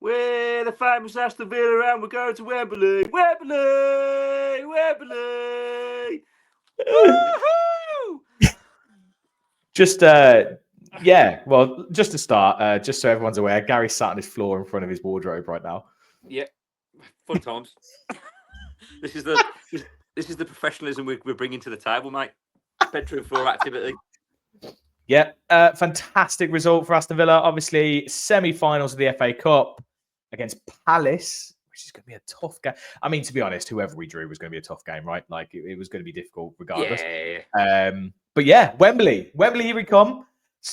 We're the famous Aston Villa and we're going to Wembley. Wembley! Wembley! Woohoo! Just, well, just to start, just so everyone's aware, Gary's sat on his floor in front of his wardrobe right now. Yeah, fun times. This is the professionalism we're bringing to the table, mate. Bedroom floor activity. Yeah, fantastic result for Aston Villa. Obviously, semi-finals of the FA Cup against Palace, which is going to be a tough game. I mean, to be honest, whoever we drew was going to be a tough game, right? Like, it was going to be difficult regardless. Yeah. But yeah, Wembley, here we come.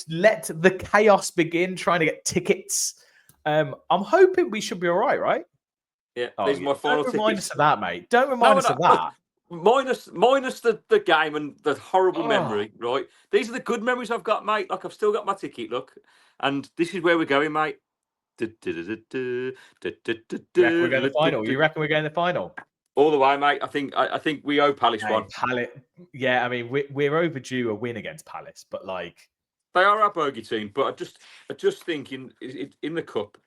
Let the chaos begin, trying to get tickets. I'm hoping we should be all right? Yeah, these are my final tickets. Don't remind us of that, mate. Don't remind us of that. Minus the game and the horrible memory, right? These are the good memories I've got, mate. Like, I've still got my ticket, look. And this is where we're going, mate. You reckon we're going to the final? You reckon we're going to the final? All the way, mate. I think we owe Palace one. Yeah, I mean, we're overdue a win against Palace, but like... They are our bogey team, but I just think in the Cup,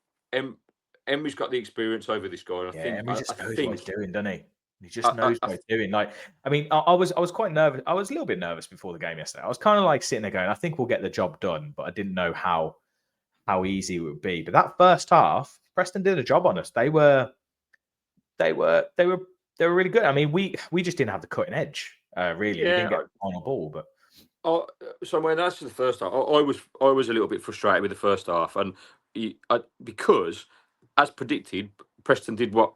Emery's got the experience over this guy. And Emery just knows what he's doing, doesn't he? He just knows what he's doing. Like, I mean, I was quite nervous. I was a little bit nervous before the game yesterday. I was kind of like sitting there going, I think we'll get the job done, but I didn't know how easy it would be. But that first half, Preston did a job on us. They were really good. I mean, we just didn't have the cutting edge. Really, we didn't get the final ball, but. So when that's the first half, I was a little bit frustrated with the first half, and because, as predicted, Preston did what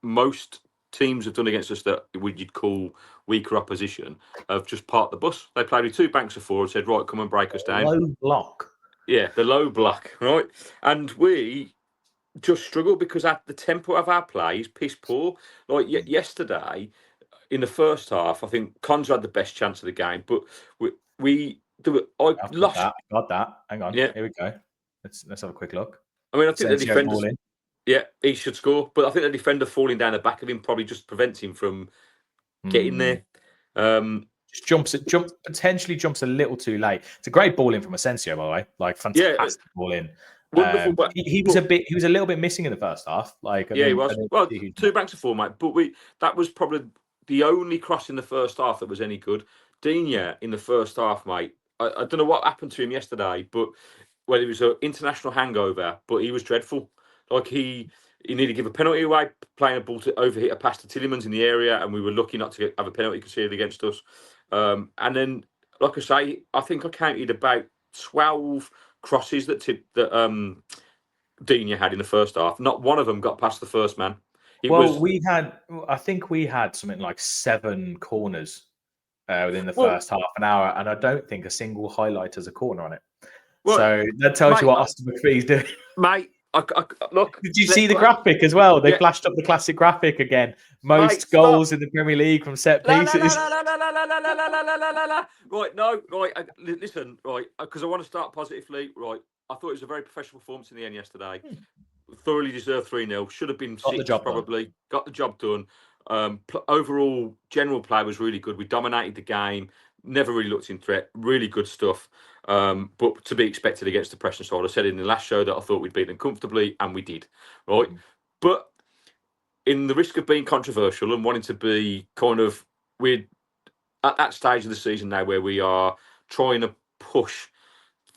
most teams have done against us that you'd call weaker opposition, of just parked the bus. They played with two banks of four and said, right, come and break us down. Low block. Yeah, the low block, right? And we just struggled because the tempo of our play is piss poor. Like yesterday, in the first half, I think Cons had the best chance of the game, but Got that. Hang on. Yeah. Here we go. Let's have a quick look. I mean, I think the defender. Yeah, he should score, but I think the defender falling down the back of him probably just prevents him from getting there. Potentially jumps a little too late. It's a great ball in from Asensio, by the way. Like, fantastic ball in. Wonderful, but he was a little bit missing in the first half. Like, he was. Well, two banks of four, mate. But that was probably the only cross in the first half that was any good. Digne in the first half, mate. I don't know what happened to him yesterday, but whether it was an international hangover, but he was dreadful. Like, he needed to give a penalty away, playing a ball to overhit a pass to Tielemans in the area, and we were lucky not to have a penalty conceded against us. And then, like I say, I think I counted about 12 crosses that Digne had in the first half. Not one of them got past the first man. I think we had something like 7 corners within the first half an hour, and I don't think a single highlight has a corner on it. So that tells you what Austin McPhee's doing. Mate, look. Did you see the graphic as well? They flashed up the classic graphic again. Most goals in the Premier League from set pieces. Listen, because I want to start positively. Right, I thought it was a very professional performance in the end yesterday. Thoroughly deserved 3-0. Should have been 6 probably. Got the job done. Overall, general play was really good. We dominated the game. Never really looked in threat. Really good stuff. But to be expected against the Preston side. I said in the last show that I thought we'd beat them comfortably, and we did. Right, but in the risk of being controversial and wanting to be we're at that stage of the season now where we are trying to push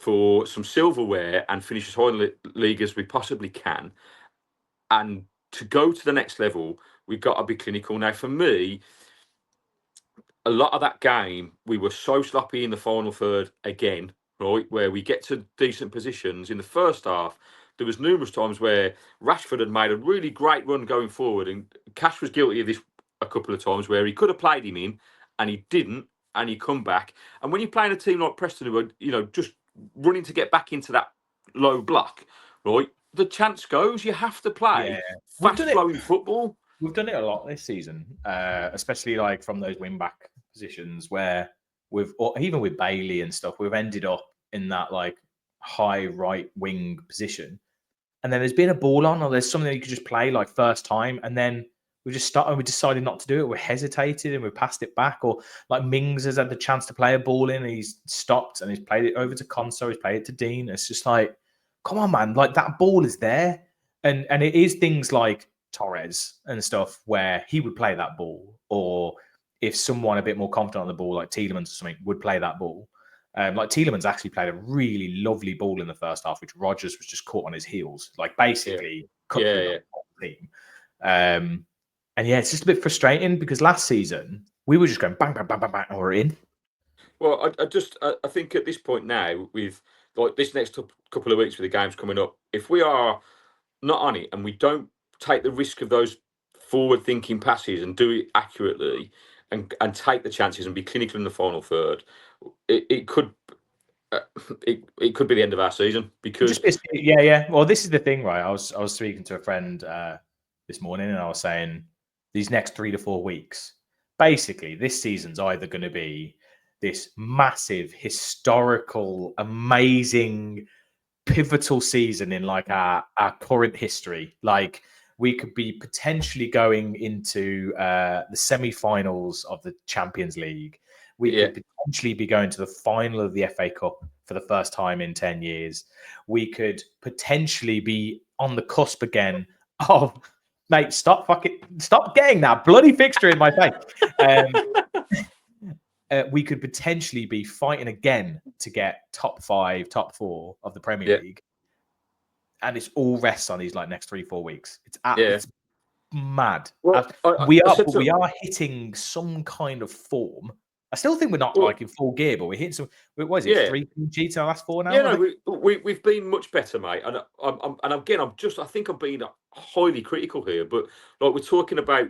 for some silverware and finish as high in the league as we possibly can. And to go to the next level, we've got to be clinical. Now, for me, a lot of that game, we were so sloppy in the final third again, right, where we get to decent positions. In the first half, there was numerous times where Rashford had made a really great run going forward, and Cash was guilty of this a couple of times where he could have played him in, and he didn't, and he come back. And when you're playing a team like Preston, who are, just running to get back into that low block, right, the chance goes. You have to play fast-flowing football. We've done it a lot this season, especially like from those wing-back positions where even with Bailey and stuff, we've ended up in that like high right wing position. And then there's been a ball on, or there's something that you could just play like first time, and then we decided not to do it. We hesitated and we passed it back. Or like Mings has had the chance to play a ball in, and he's stopped and he's played it over to Conso, he's played it to Dean. It's just like, come on, man, like that ball is there. and it is things like Torres and stuff where he would play that ball, or if someone a bit more confident on the ball, like Tielemans or something, would play that ball. Like Tielemans actually played a really lovely ball in the first half, which Rodgers was just caught on his heels, like basically cut through the whole team. And yeah, it's just a bit frustrating because last season we were just going bang, bang, bang, bang, bang, and we're in. Well, I think at this point now, with like this next couple of weeks with the games coming up, if we are not on it and we don't take the risk of those forward-thinking passes and do it accurately and take the chances and be clinical in the final third, it could it could be the end of our season because yeah. Well, this is the thing, right? I was speaking to a friend this morning, and I was saying these next 3 to 4 weeks, basically, this season's either going to be this massive, historical, amazing, pivotal season in like our current history. Like we could be potentially going into the semi-finals of the Champions League. We could potentially be going to the final of the FA Cup for the first time in 10 years. We could potentially be on the cusp again of, mate, stop getting that bloody fixture in my face. We could potentially be fighting again to get top 5, top 4 of the Premier League. And it's all rests on these like next 3-4 weeks. It's mad. Well, we are hitting some kind of form. I still think we're not like in full gear, but we're hitting some. What is it? 3 cheats in our last 4 now. Yeah, no, we've been much better, mate. And I think I'm being highly critical here, but like we're talking about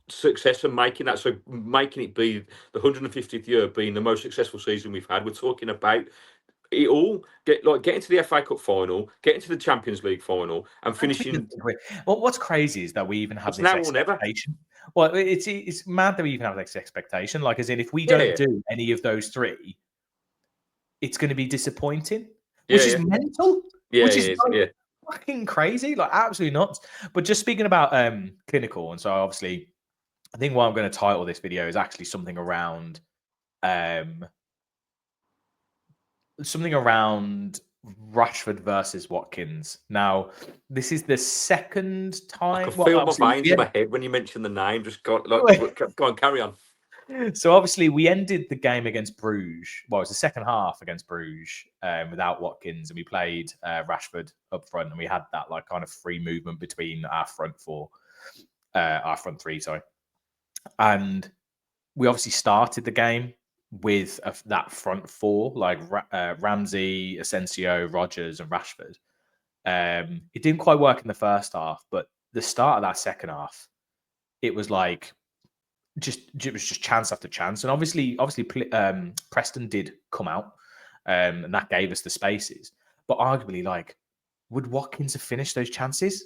success and making that, so making it be the 150th year being the most successful season we've had. We're talking about it all, getting to the FA Cup final, getting to the Champions League final, and finishing. Well, what's crazy is that we even have this now expectation. Well, it's mad that we even have this expectation. Like, as in, if we don't do any of those 3, it's going to be disappointing, which is mental. Which is fucking crazy, like absolutely nuts. But just speaking about clinical, and so obviously, I think what I'm going to title this video is actually something around Rashford versus Watkins. Now, this is the second time. I can feel my veins in my head when you mention the name. Just go on, carry on. So obviously, we ended the game against Bruges. Well, it was the second half against Bruges without Watkins, and we played Rashford up front, and we had that like kind of free movement between our front 3, sorry. And we obviously started the game with that front 4, like Ramsey, Asensio, Rodgers, and Rashford. It didn't quite work in the first half, but the start of that second half, it was like it was just chance after chance, and obviously, Preston did come out, and that gave us the spaces. But arguably, like, would Watkins have finished those chances?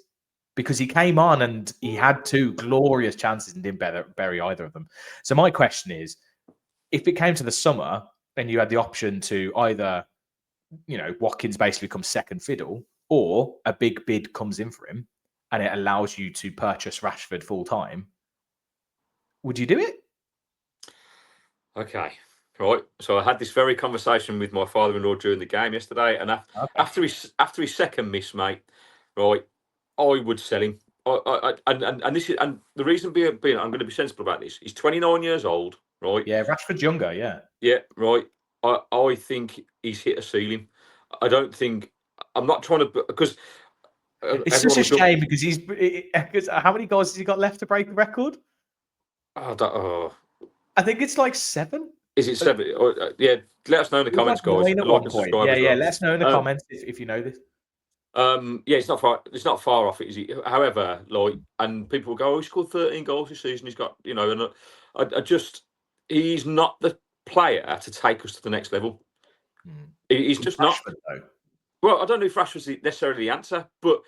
Because he came on and he had 2 glorious chances and didn't bury either of them. So my question is, if it came to the summer and you had the option to either, Watkins basically becomes second fiddle, or a big bid comes in for him and it allows you to purchase Rashford full time, would you do it? Okay. Right. So I had this very conversation with my father-in-law during the game yesterday, and after his second miss, mate, right, I would sell him. And this is, and the reason being I'm going to be sensible about this. He's 29 years old, right? Yeah, Rashford's younger, yeah. Yeah, right. I think he's hit a ceiling. I don't think I'm not trying to, because it's such a shame because how many goals has he got left to break the record? I think it's like 7. Is it 7? Yeah, let us know in the comments, guys. Like yeah, let us know in the comments if you know this. Yeah, it's not far. It's not far off it, is it? However, like, and people will go, "Oh, he scored 13 goals this season. He's got, and he's not the player to take us to the next level. He's just not. Though. Well, I don't know if Rashford's necessarily the answer, but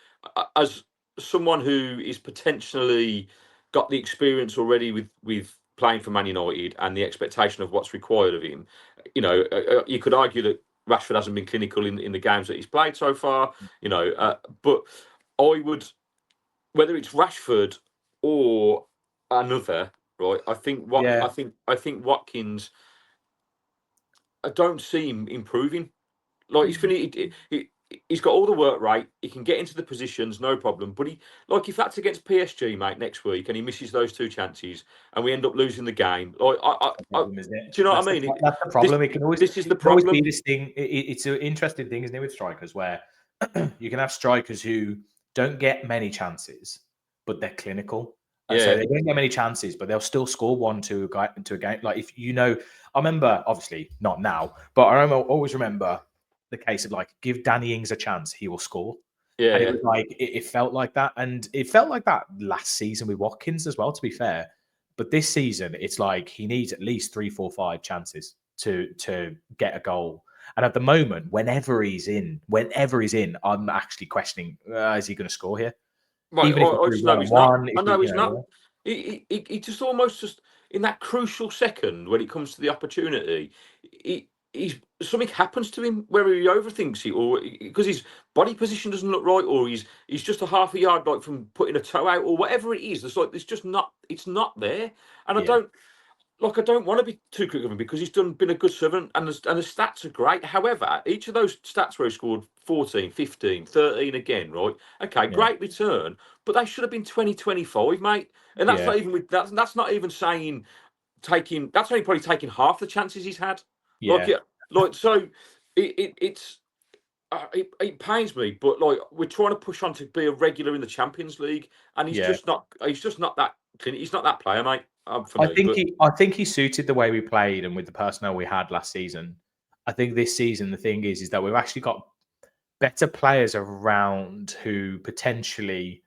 as someone who is potentially got the experience already with playing for Man United and the expectation of what's required of him, you could argue that Rashford hasn't been clinical in the games that he's played so far, but I would, whether it's Rashford or another, right? I think Watkins, I don't see him improving. Like he's finished. he's got all the work rate. He can get into the positions, no problem. But if that's against PSG, mate, next week, and he misses those 2 chances, and we end up losing the game, do you know what I mean? That's the problem. This is the problem. Always be this thing. It's an interesting thing, isn't it, with strikers, where you can have strikers who don't get many chances, but they're clinical. So they don't get many chances, but they'll still score 1-2 to a game. Like if I remember, obviously not now, but I always remember the case of give Danny Ings a chance, he will score. Yeah, and it was it felt like that, and it felt like that last season with Watkins as well. To be fair, but this season it's he needs at least 3, 4, 5 chances to get a goal. And at the moment, whenever he's in, I'm actually questioning: is he going to score here? Right, Even if he's not. I know he's not. He just almost in that crucial second when it comes to the opportunity, he's something happens to him where he overthinks it, or because his body position doesn't look right, or he's just a half a yard from putting a toe out, or whatever it is. It's just not. It's not there, and I don't want to be too quick of him because he's been a good servant and the stats are great. However, each of those stats where he scored 14, 15, 13 again, right? Okay, great return, but they should have been 20, 25, mate. And that's not even that's not even saying that's only probably taking half the chances he's had. So it pains me, but we're trying to push on to be a regular in the Champions League, and he's just not that. He's not that player, mate. I think he suited the way we played and with the personnel we had last season. I think this season the thing is that we've actually got better players around who potentially,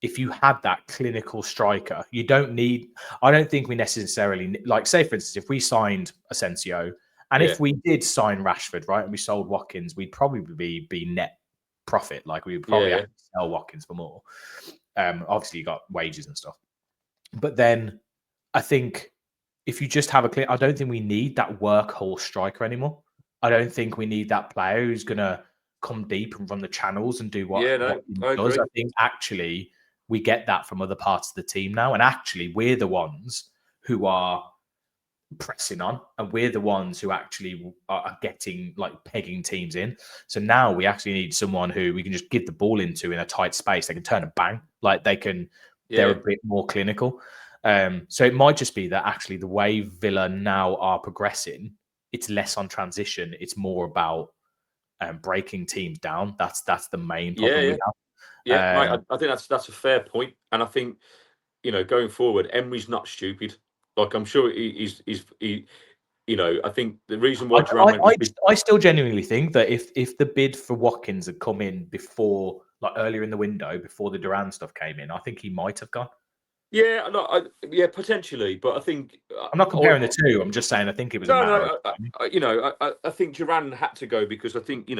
if you had that clinical striker, you don't need. I don't think we necessarily say for instance, if we signed Asensio and if we did sign Rashford, right, and we sold Watkins, we'd probably be net profit. We would probably have to sell Watkins for more. Obviously, you got wages and stuff, but then. I think if you just have I don't think we need that workhorse striker anymore. I don't think we need that player who's going to come deep and run the channels and do what he does. I think actually we get that from other parts of the team now. And actually we're the ones who are pressing on and we're the ones who actually are getting pegging teams in. So now we actually need someone who we can just give the ball into in a tight space. They can turn a bang. They're a bit more clinical. So it might just be that actually the way Villa now are progressing, it's less on transition. It's more about breaking teams down. That's the main problem we have. Yeah, mate, I think that's a fair point. And I think, going forward, Emery's not stupid. I'm sure he's I think the reason why I still genuinely think that if the bid for Watkins had come in before, earlier in the window, before the Duran stuff came in, I think he might have gone. Yeah, potentially, but I think I'm not comparing the two. I'm just saying I think it was I think Duran had to go because I think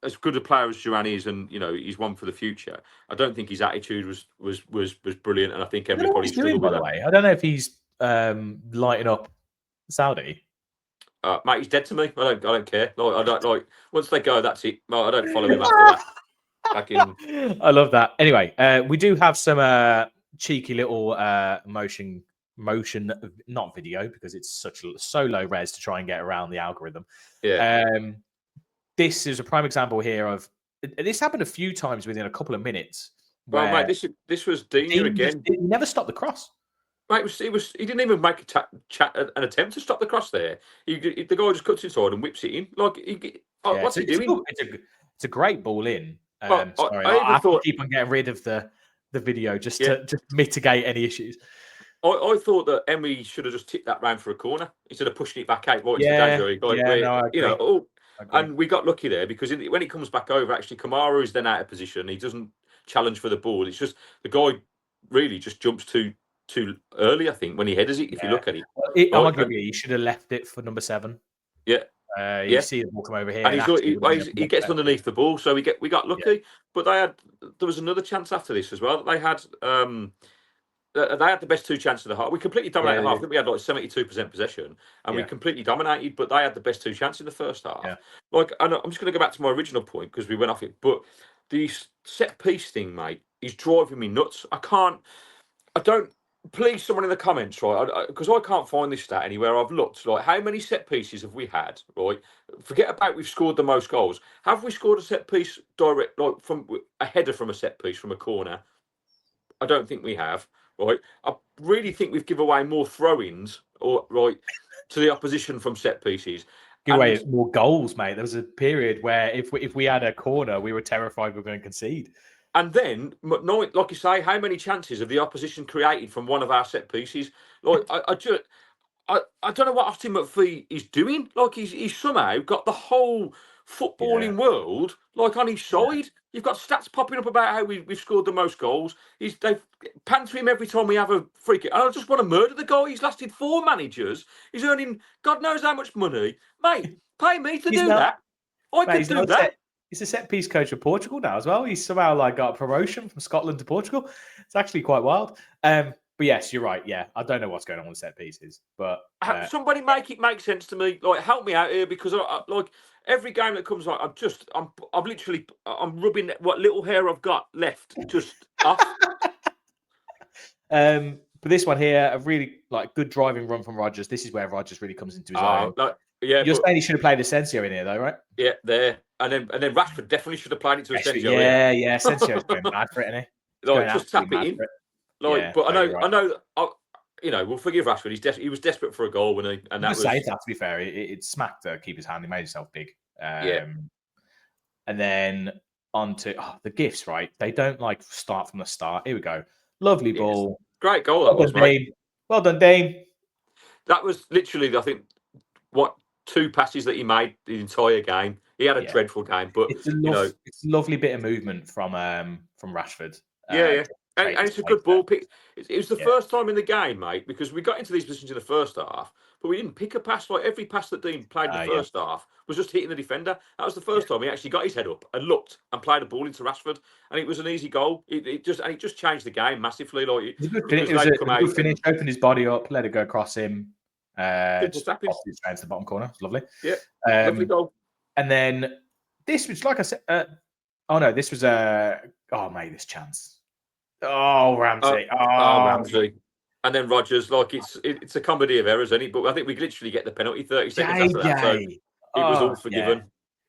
as good a player as Duran is, and he's one for the future. I don't think his attitude was brilliant, and I think everybody struggled with that. By the way, I don't know if he's lighting up Saudi. Mate, he's dead to me. I don't care. I don't once they go, that's it. I don't follow him after that. I love that. Anyway, we do have some cheeky little motion not video because it's so low res to try and get around the algorithm. This is a prime example here of this happened a few times within a couple of minutes. Well, mate, this was Dean again. He never stopped the cross. Mate, he didn't even make an attempt to stop the cross there. The guy just cuts inside and whips it in. What's he doing? It's a great ball in. Sorry, I have to keep on getting rid of the video just to mitigate any issues. I thought that Emery should have just tipped that round for a corner instead of pushing it back out right into the and we got lucky there because when it comes back over, actually Kamara is then out of position. He doesn't challenge for the ball. It's just the guy really just jumps too early, I think, when he headers it. If you look at it, arguably he should have left it for number 7. You see the ball come over here, and he gets underneath the ball, so we got lucky. But there was another chance after this as well. They had the best 2 chances of the half. We completely dominated the half. I think we had 72% possession, and we completely dominated. But they had the best 2 chances in the first half. And I'm just going to go back to my original point because we went off it. But the set piece thing, mate, is driving me nuts. I don't. please, someone in the comments, right? Because I can't find this stat anywhere. I've looked. Like, how many set pieces have we had? Right. Forget about we've scored the most goals. Have we scored a set piece direct, like from a header from a set piece from a corner? I don't think we have. Right. I really think we've given away more throw-ins, or right, to the opposition from set pieces. Give away more goals, mate. There was a period where if we had a corner, we were terrified we were going to concede. And then, like you say, how many chances have the opposition created from one of our set pieces? Like, I don't know what Austin McPhee is doing. Like, he's somehow got the whole footballing world like on his side. Yeah. You've got stats popping up about how we've scored the most goals. They pan to him every time we have a free kick. And I just want to murder the guy. He's lasted 4 managers. He's earning God knows how much money. Mate, pay me to do that. I could do that. He's a set piece coach for Portugal now as well. He's somehow like got a promotion from Scotland to Portugal. It's actually quite wild. But yes, you're right. Yeah, I don't know what's going on with set pieces, but somebody make it make sense to me. Like, help me out here, because I like every game that comes on, I'm rubbing what little hair I've got left just off. But this one here, a really like good driving run from Rodgers. This is where Rodgers really comes into his own. Yeah, you're saying he should have played Asensio in here, though, right? Yeah, there, and then Rashford definitely should have played it to Asensio. Yeah, Asensio's going mad for it, isn't he? Like, just tap it in. Like, but I know, we'll forgive Rashford. He was desperate for a goal, when he, and that was. That, to be fair, it smacked the keeper's hand. He made himself big. And then on to the gifts, right? They don't like start from the start. Here we go. Lovely ball. Great goal. That was, mate. Well done, Dame. That was literally, I think, 2 passes that he made the entire game. He had a dreadful game, but it's a lovely bit of movement from Rashford. And it's a good ball pick. It was the first time in the game, mate, because we got into these positions in the first half, but we didn't pick a pass. Like, every pass that Dean played in the first half was just hitting the defender. That was the first time he actually got his head up and looked and played a ball into Rashford, and it was an easy goal. It just changed the game massively. Like, it was a good finish. Opened his body up, let it go across him. Just straight to the bottom corner. It's lovely. Yeah, lovely goal. And then this was, like I said, this was mate, this chance. Oh, Ramsey. Ramsey. And then Rodgers, like, it's a comedy of errors, isn't it? But I think we literally get the penalty 30 seconds after that. So it was all forgiven.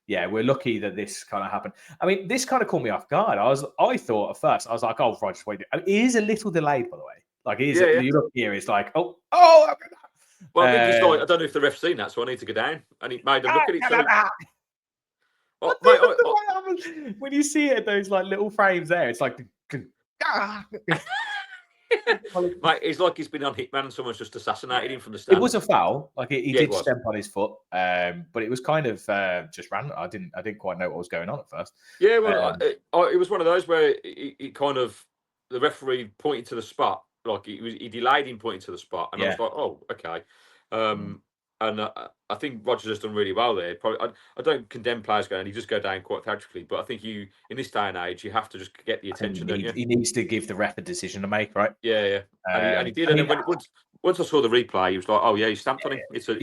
Yeah, we're lucky that this kind of happened. I mean, this kind of caught me off guard. I thought at first, I was like, oh, Rodgers, wait. I mean, it is a little delayed, by the way. Like, it is. You look here, it's like, oh. Well, I think it's like, I don't know if the ref's seen that, so I need to go down. And he made them look at it. When you see it, those like little frames there, it's like. Mate, it's like he's been on Hitman and someone's just assassinated him from the stand. It was a foul. Like, he did stamp on his foot, but it was kind of just random. I didn't quite know what was going on at first. Yeah, well, it was one of those where it kind of, the referee pointed to the spot. Like, he delayed him pointing to the spot, and I was like, oh, okay. And I think Rodgers has done really well there. Probably, I don't condemn players going, he just go down quite tragically, but I think in this day and age, you have to just get the attention, don't you? He needs to give the ref a decision to make, right? Yeah. And he did. And then once I saw the replay, he was like, oh, yeah, he stamped on him. It's a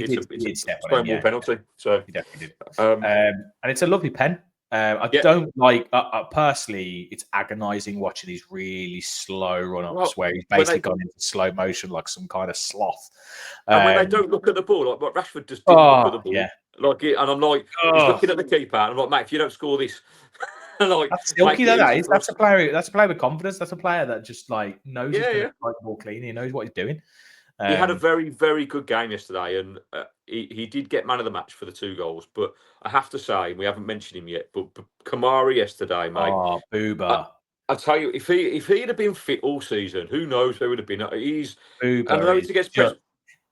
square ball penalty. So he definitely did. And it's a lovely pen. I don't like, personally, it's agonising watching these really slow run-ups where he's basically gone into slow motion like some kind of sloth. And when they don't look at the ball, like what Rashford just didn't look at the ball. Yeah. Like, and I'm like, he's looking at the keeper, and I'm like, mate, if you don't score this, like, that's silky, though. That's a player. That's a player with confidence. That's a player that just like knows he's going to play the ball clean. He knows what he's doing. He had a very, very good game yesterday, and he did get man of the match for the 2 goals. But I have to say, we haven't mentioned him yet, but Kamara yesterday, mate. Oh, Booba. I'll tell you, if he'd have been fit all season, who knows where he would have been. He's Booba. I know it's against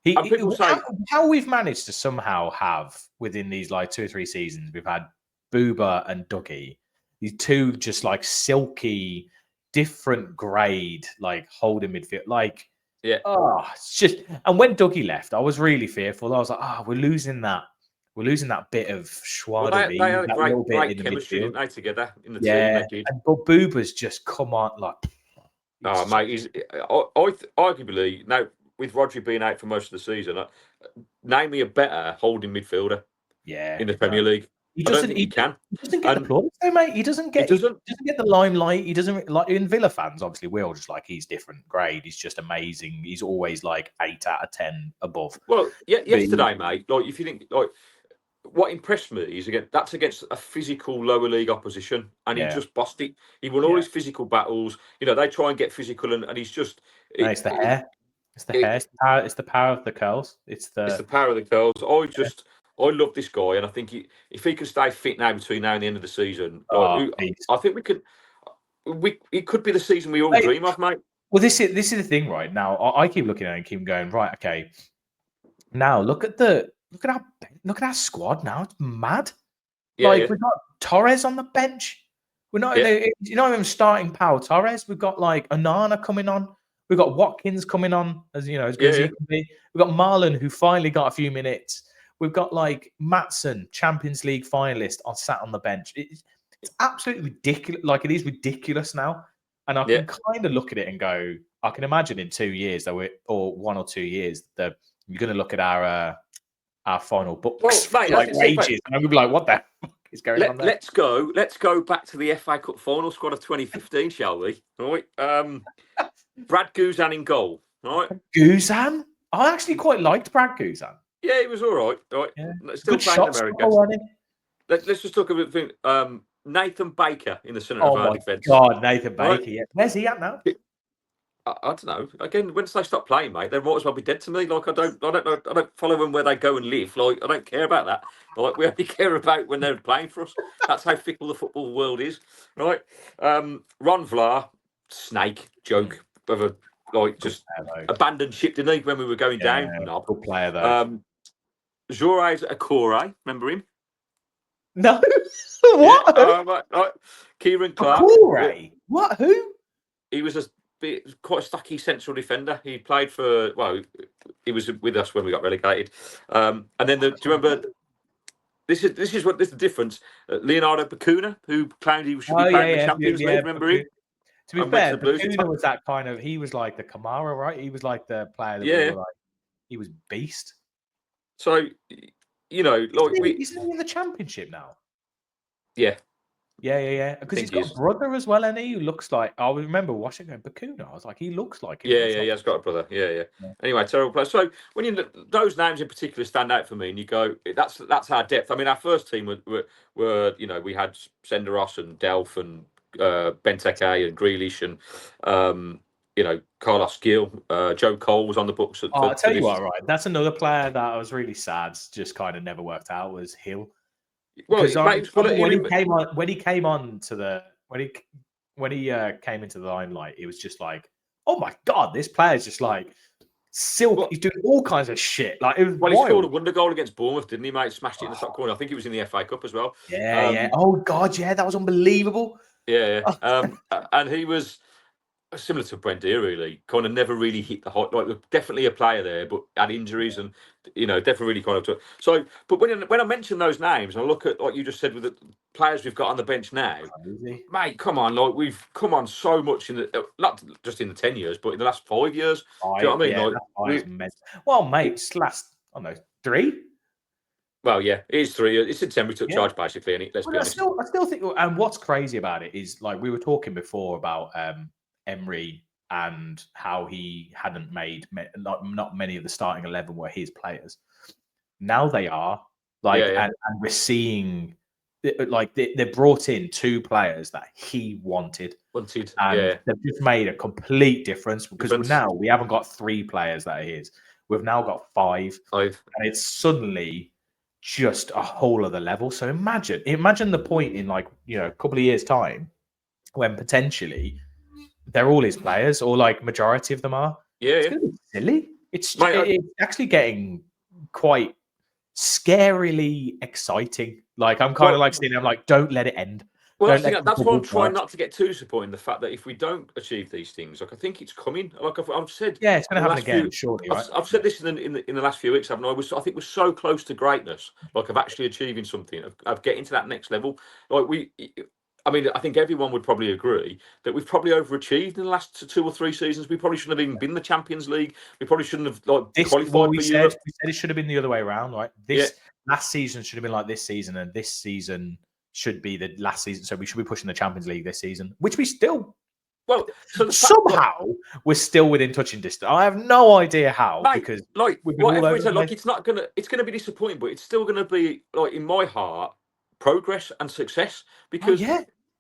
people say how we've managed to somehow have within these like 2 or 3 seasons, we've had Booba and Dougie, these 2 just like silky, different grade, like holding midfield, like. Yeah. Oh, it's just, and when Dougie left, I was really fearful. I was like, we're losing that bit of schwa. They had a great chemistry, didn't they, together in the team? But Booba's just come on, like. Mate, he's arguably now with Rodri being out for most of the season. Name me a better holding midfielder. Yeah, in the Premier League. He I don't doesn't. think he can. He doesn't get the plaudits, though, mate. He doesn't get the limelight. He doesn't like in Villa fans. Obviously, we're all just like he's different grade. He's just amazing. He's always like 8 out of 10 above. Well, yeah, yesterday, mate. Like if you think like. What impressed me is that's against a physical lower league opposition, and he just bossed it. He won all his physical battles. They try and get physical, and he's just. It's the hair. It's the hair. It's the power of the curls. It's the power of the curls. I love this guy, and I think if he can stay fit now between now and the end of the season, I think we could. It could be the season we all dream of, mate. Well, this is the thing, right? Now I keep looking at it and keep going, right? Okay, now look at our squad now. It's mad. We've got Torres on the bench. We're not even starting Pau Torres. We've got like Onana coming on. We've got Watkins coming on as good as he can be. We've got Marlon who finally got a few minutes. We've got like Maatsen, Champions League finalist, sat on the bench. It's absolutely ridiculous. Like it is ridiculous now. And I can kind of look at it and go, I can imagine in 2 years or 1 or 2 years that you're going to look at our final books wages, and I'm going to be like, what the fuck is going on there? Let's go back to the FA Cup final squad of 2015, shall we? Right. Brad Guzan in goal. Right. Guzan? I actually quite liked Brad Guzan. Yeah, he was all right. Right. Yeah. Still playing in America. Let's just talk about Nathan Baker in the centre of our defence. Oh my God, Nathan Baker. Right. Yeah. Where's he at now? I don't know. Again, once they stop playing, mate, they might as well be dead to me. Like I don't follow them where they go and live. Like I don't care about that. Like we only care about when they're playing for us. That's how fickle the football world is, right? Ron Vlaar, snake joke of a just abandoned ship, didn't he? When we were going down, good player though. Jorge Akore, remember him? No, what? Right. Kieran Clark. Akore? What? Who? He was quite a stocky central defender. He played for he was with us when we got relegated. And then do you remember? This is the difference. Leonardo Bacuna, who claimed he should be playing the Champions League. Remember him? To be fair, Bacuna was that kind of. He was like the Kamara, right? He was like the player that we were like. He was beast. So like isn't he in the Championship now? Yeah. Yeah. Because he's got a brother as well, and he looks like. I remember watching him, Bacuna. I was like, he looks like him. Yeah, he's got a brother. Yeah. Anyway, terrible player. So when those names in particular stand out for me, and you go, that's our depth. I mean, our first team were we had Senderos and Delph and Benteke and Grealish and Carlos Gil, Joe Cole was on the books. I'll tell you what, right? That's another player that I was really sad. Just kind of never worked out. Was Hill. Well, when he came into the limelight, it was just like, oh my God, this player's just like silk. He's doing all kinds of shit. Like, it was he scored a wonder goal against Bournemouth, didn't he, mate? Smashed it in the top corner. I think it was in the FA Cup as well. Yeah. Oh God, yeah, that was unbelievable. Yeah. And he was similar to Brent Deer, really. Kind of never really hit the hot. Like, definitely a player there, but had injuries and definitely really kind of. So, but when I mention those names, and I look at what you just said with the players we've got on the bench now, mate, come on, like we've come on so much in the not just in the 10 years, but in the last 5 years. Do you know what I mean? Well, mate, it's last 3. Well, yeah, it is 3 years. It's in September took charge basically, and let's be honest. I still think, and what's crazy about it is like we were talking before about Emery and how he hadn't made not many of the starting 11 were his players. Now they are and we're seeing like they brought in 2 players that he wanted, and they've just made a complete difference because now we haven't got 3 players that are his. We've now got 5, and it's suddenly just a whole other level. So imagine the point in a couple of years' time when potentially they're all his players, or like majority of them are. It's going to be silly. It's actually getting quite scarily exciting. Like I'm kind of like seeing. I'm like, don't let it end. Well, that's why I'm trying not to get too disappointed in the fact that if we don't achieve these things, like I think it's coming. Like I've said, it's going to happen again, surely. Right? I've said this in the last few weeks, haven't I? I think we're so close to greatness, like of actually achieving something, of getting to that next level. Like I think everyone would probably agree that we've probably overachieved in the last 2 or 3 seasons. We probably shouldn't have even been in the Champions League. We probably shouldn't have qualified for Europe. We said it should have been the other way around, right? last season should have been like this season, and this season should be the last season. So we should be pushing the Champions League this season, which we still. Well, so somehow we're still within touching distance. I have no idea how, mate, because like we've been all whatever over it's the like, place. it's gonna be disappointing, but it's still gonna be like in my heart progress and success, because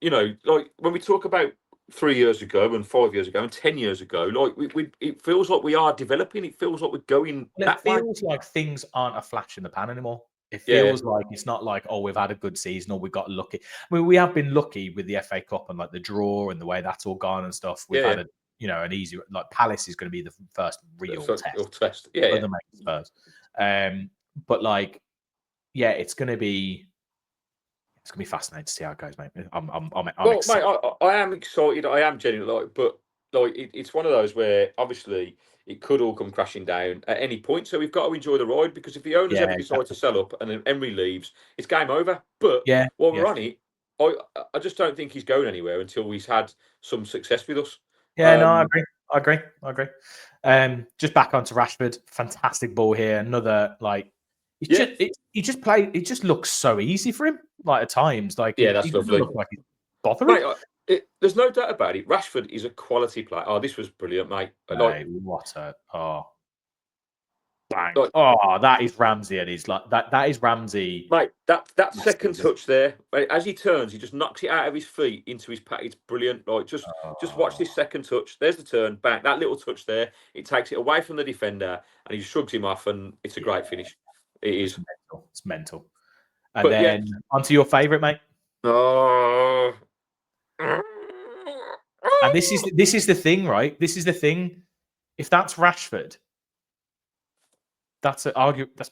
you know, like when we talk about 3 years ago and 5 years ago and 10 years ago, like we it feels like we are developing. It feels like we're going. It feels like things aren't a flash in the pan anymore. It Yeah. feels like it's not like, oh, we've had a good season or we got lucky. I mean, we have been lucky with the FA Cup and like the draw and the way that's all gone and stuff. We've had an easy, like Palace is going to be the first real test. Yeah. The main Spurs. But like, yeah, it's going to be fascinating to see how it goes, mate. I'm excited. Mate, I am excited. I am genuinely like, but like it's one of those where obviously it could all come crashing down at any point. So we've got to enjoy the ride, because if the owners ever decide to sell up and then Emery leaves, it's game over. But while we're on it, I just don't think he's going anywhere until he's had some success with us. Yeah, no, I agree. Just back onto Rashford, fantastic ball here. Another like, he just played. It just looks so easy for him. Like at times, like that's he lovely. Look like he's bothering. Mate, there's no doubt about it. Rashford is a quality player. Oh, this was brilliant, mate. Like, what a bang! Like, that is Ramsey, and he's like that is Ramsey. Mate, that second touch there, as he turns, he just knocks it out of his feet into his pack. It's brilliant. Like just watch this second touch. There's the turn back. That little touch there, it takes it away from the defender, and he shrugs him off, and it's a great finish. It is. It's mental. And then onto your favourite, mate. Oh. And this is the thing, right? This is the thing. If that's Rashford, that's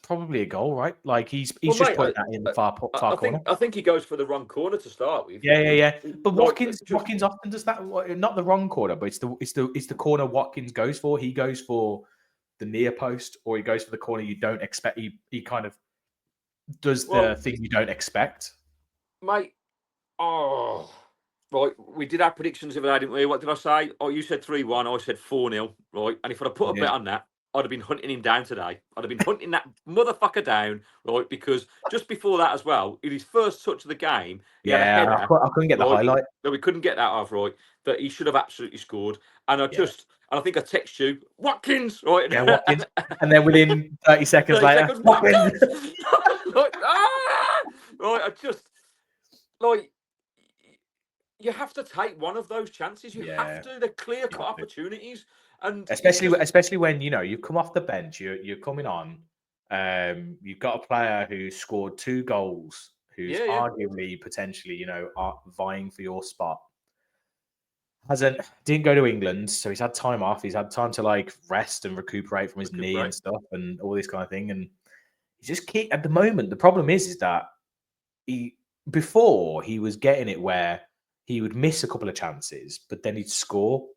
probably a goal, right? Like he's just put that in the far corner. I think he goes for the wrong corner to start with. Yeah. But Watkins often does that. Not the wrong corner, but it's the corner Watkins goes for. He goes for the near post, or he goes for the corner you don't expect. He kind of does the thing you don't expect, mate. Oh. Right, we did our predictions the other day, didn't we? What did I say? Oh, you said 3-1. I said 4-0. Right, and if I'd have put a bet on that, I'd have been hunting him down today. I'd have been hunting that motherfucker down, right? Because just before that as well, in his first touch of the game, he had a header. I couldn't get the highlight. No, we couldn't get that off, right? That he should have absolutely scored. And I think I text you, Watkins, right? Yeah, Watkins. And then within 30 seconds later, Watkins. Right, I just like. You have to take one of those chances. You have to. They're clear-cut opportunities, and especially when you've come off the bench, you're coming on. You've got a player who scored 2 goals, who's arguably potentially are vying for your spot. Didn't go to England, so he's had time off. He's had time to like rest and recuperate from his knee and stuff, and all this kind of thing. And he just at the moment. The problem is that before he was getting it where he would miss a couple of chances, but then he'd score,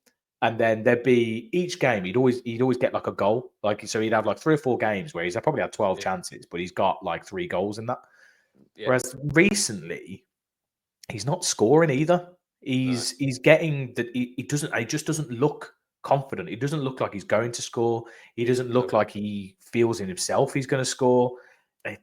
and then there'd be each game he'd always get like a goal. Like so, he'd have like 3 or 4 games where he's probably had 12 chances, but he's got like 3 goals in that. Yeah. Whereas recently, he's not scoring either. He's getting that he just doesn't look confident. He doesn't look like he's going to score. He doesn't look like he feels in himself he's going to score. I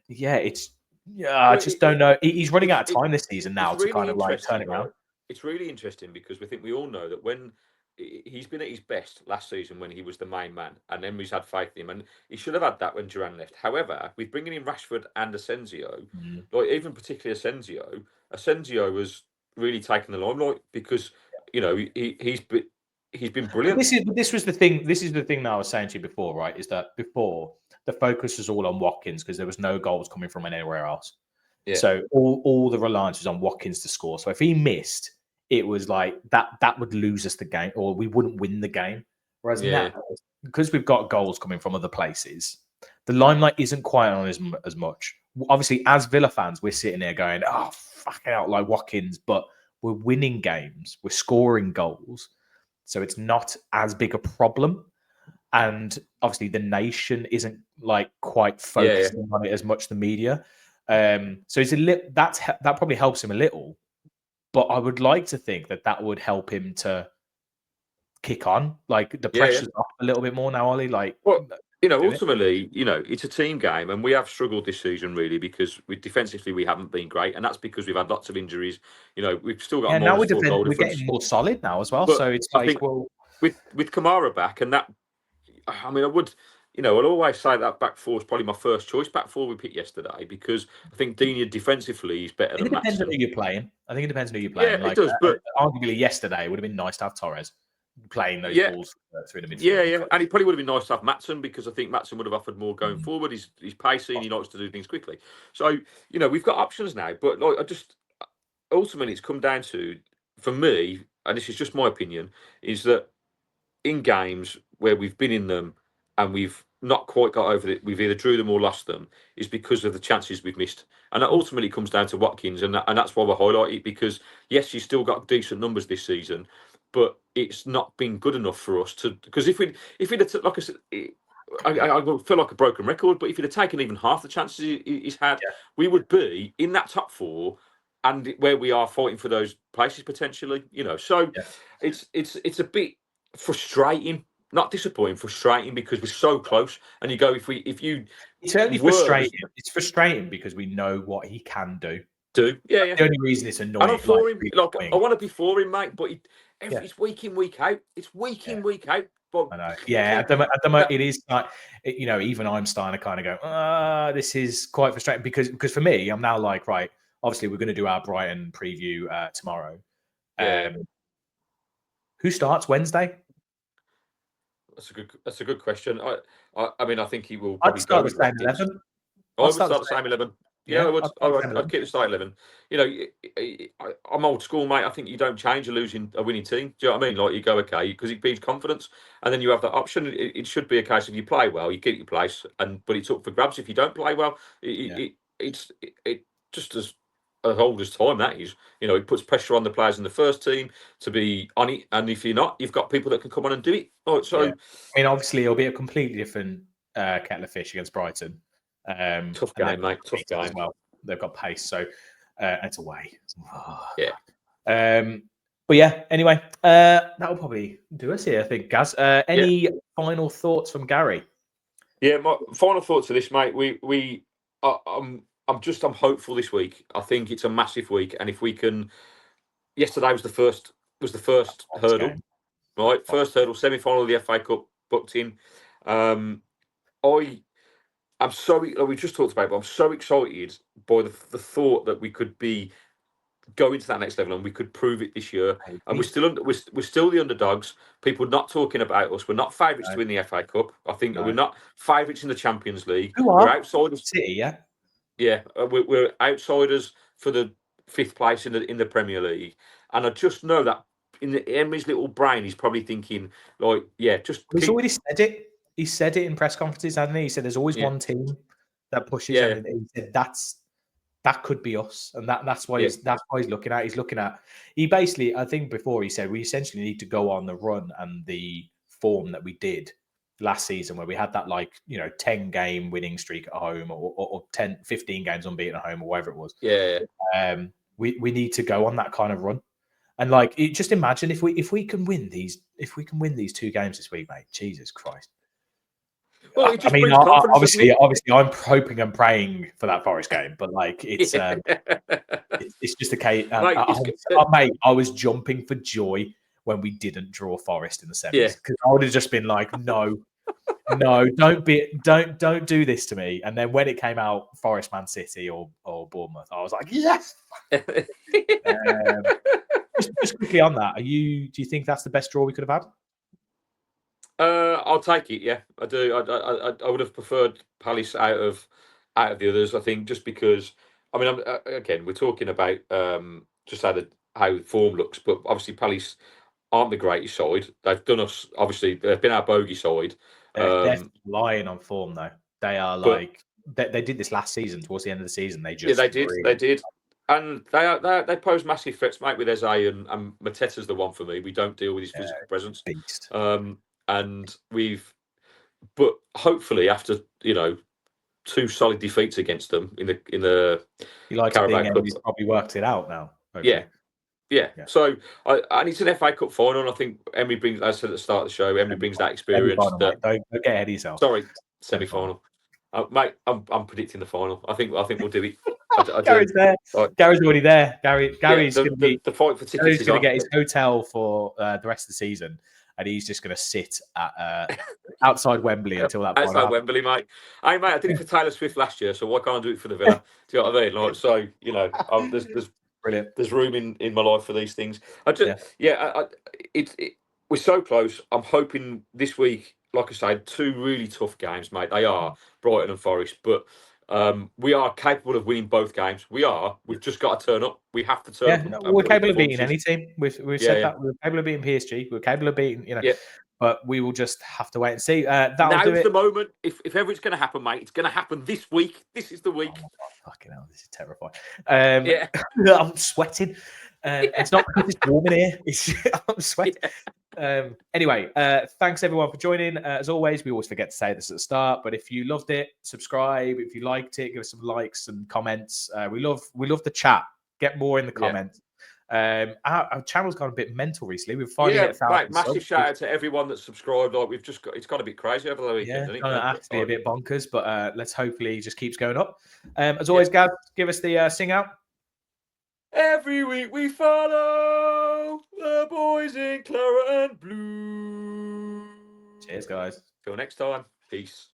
just don't know. He's running out of time this season now to kind of like turn it around. It's really interesting because we all know that when he's been at his best last season when he was the main man, and Emery's had faith in him, and he should have had that when Duran left. However, with bringing in Rashford and Asensio, like even particularly Asensio was really taking the limelight because he's been brilliant. This was the thing. This is the thing that I was saying to you before, right? Is that before the focus was all on Watkins because there was no goals coming from anywhere else. Yeah. So all the reliance was on Watkins to score. So if he missed, it was like that would lose us the game, or we wouldn't win the game. Whereas now, because we've got goals coming from other places, the limelight isn't quite on as much. Obviously, as Villa fans, we're sitting there going, "Oh, fucking out like Watkins," but we're winning games, we're scoring goals, so it's not as big a problem. And obviously, the nation isn't like quite focusing on it as much. The media. So it's that probably helps him a little, but I would like to think that would help him to kick on. Like the pressure's off a little bit more now, Ollie. Like, ultimately, it's a team game, and we have struggled this season really because defensively we haven't been great, and that's because we've had lots of injuries. We've still got a now -4 goal we're difference. getting more solid now as well. But So it's I like, think with Kamara back, and that, I mean, I would, I'll always say that back four is probably my first choice back four we picked yesterday because I think Digne defensively is better than it depends on Maatsen. who you're playing. I think it depends on who you're Yeah, playing. it does. But arguably yesterday it would have been nice to have Torres playing those balls through the midfield. Yeah, and it probably would have been nice to have Maatsen because I think Maatsen would have offered more going forward. He's pacey and he likes to do things quickly. So we've got options now. But ultimately it's come down to, for me, and this is just my opinion, is that in games where we've been in them and we've not quite got over it, we've either drew them or lost them, is because of the chances we've missed. And that ultimately comes down to Watkins, and that's why we highlight it, because yes, he's still got decent numbers this season, but it's not been good enough for us to. Because if we'd like I said, I feel like a broken record, but if he'd have taken even half the chances he's had, we would be in that top four, and where we are fighting for those places potentially. So it's a bit frustrating, not disappointing, frustrating, because we're so close. And you go, it's certainly frustrating. It's frustrating because we know what he can do. The only reason it's annoying. And I'm for him. I want to be for him, mate. But it's week in, week out. It's week in, week out. But I know. Yeah, at the moment, it is like, even I'm starting to kind of go, this is quite frustrating because for me, I'm now like, right, obviously we're going to do our Brighton preview tomorrow. Who starts Wednesday? That's a good question. I mean, I think he will I'd probably start the same 11. I would start the same 11. Yeah, I would. I'd keep the start 11. I'm old school, mate. I think you don't change a winning team. Do you know what I mean? Like, you go, okay, because it builds confidence, and then you have that option. It should be a case of you play well, you keep your place, but it's up for grabs if you don't play well. It's just as old as time, that is. It puts pressure on the players in the first team to be on it, and if you're not, you've got people that can come on and do it. I mean, obviously, it'll be a completely different kettle of fish against Brighton. Tough game, mate. Tough game as well. They've got pace, so it's away. But yeah. Anyway, that will probably do us here, I think, Gaz. Any final thoughts from Gary? Yeah, my final thoughts of this, mate. I'm hopeful this week. I think it's a massive week, and if we can, yesterday was the first hurdle, right? First hurdle, semi-final of the FA Cup booked in. I'm so, we just talked about it, but I'm so excited by the thought that we could be going to that next level and we could prove it this year. And we're still the underdogs. People not talking about us. We're not favourites to win the FA Cup. I think we're not favourites in the Champions League. We're outsiders. City, yeah. Yeah, we're outsiders for the 5th place in the Premier League. And I just know that in Emery's little brain, he's probably thinking, like, He's already said it. He said it in press conferences, hasn't he? He said there's always one team that pushes, and he said that could be us, and that's why he's looking at. He's looking at. He basically, I think before he said we essentially need to go on the run and the form that we did last season, where we had that 10-game winning streak at home, or 10, 15 games unbeaten at home, or whatever it was. We need to go on that kind of run. And just imagine if we can win these 2 games this week, mate. Jesus Christ! Well, I mean, obviously, I'm hoping and praying for that Forest game, but it's just a case. Mate, I was jumping for joy when we didn't draw Forest in the semis, because I would have just been like, no, don't do this to me. And then when it came out, Forest, Man City, or Bournemouth, I was like, yes. Just quickly on that, do you think that's the best draw we could have had? I'll take it. Yeah, I do. I would have preferred Palace out of the others. I think just because. I mean, again, we're talking about just how form looks, but obviously Palace aren't the greatest side. They've done us. Obviously, they've been our bogey side. They're lying on form, though. They are they did this last season. Towards the end of the season, they just they did. And they pose massive threats, mate, with Eze, and Mateta's the one for me. We don't deal with his physical presence. Beast. And but hopefully after 2 solid defeats against them in the you like to think he's probably worked it out now. Hopefully. Yeah. So and it's an FA Cup final, and I think Emery brings, as I said at the start of the show, Emery brings that experience. Don't get ahead of yourself. Sorry, semi-final. Mate, I'm predicting the final. I think we'll do it. Gary's there. Gary's already there. Gary's going to be the fight for tickets. Gary's going to get his hotel for the rest of the season, and he's just going to sit at outside Wembley until that point. Outside Wembley, mate. Hey, mate, I did it for Taylor Swift last year, so why can't I do it for the Villa? Do you know what I mean? Like, so there's brilliant. There's room in my life for these things. We're so close. I'm hoping this week, like I said, 2 really tough games, mate. They are Brighton and Forest, but we are capable of winning both games. We've just got to turn up. We have to turn up. We're capable of beating any team. We've said that. We're capable of beating PSG. We're capable of beating, but we will just have to wait and see. Now's the moment. If ever it's going to happen, mate, it's going to happen this week. This is the week. Oh my God, fucking hell, this is terrifying. I'm sweating. It's not because it's warm in here. I'm sweating. Anyway, thanks everyone for joining. As always, we always forget to say this at the start, but if you loved it, subscribe. If you liked it, give us some likes and comments. We love the chat. Get more in the comments. Our channel's gone a bit mental recently. We've finally hit 1,000 right. Massive shout out to everyone that's subscribed. Like it's got a bit crazy over the weekend. Actually a bit bonkers, but let's hopefully just keeps going up. As always, Gab, give us the sing out. Every week we follow the boys in claret and blue. Cheers, guys. Till next time. Peace.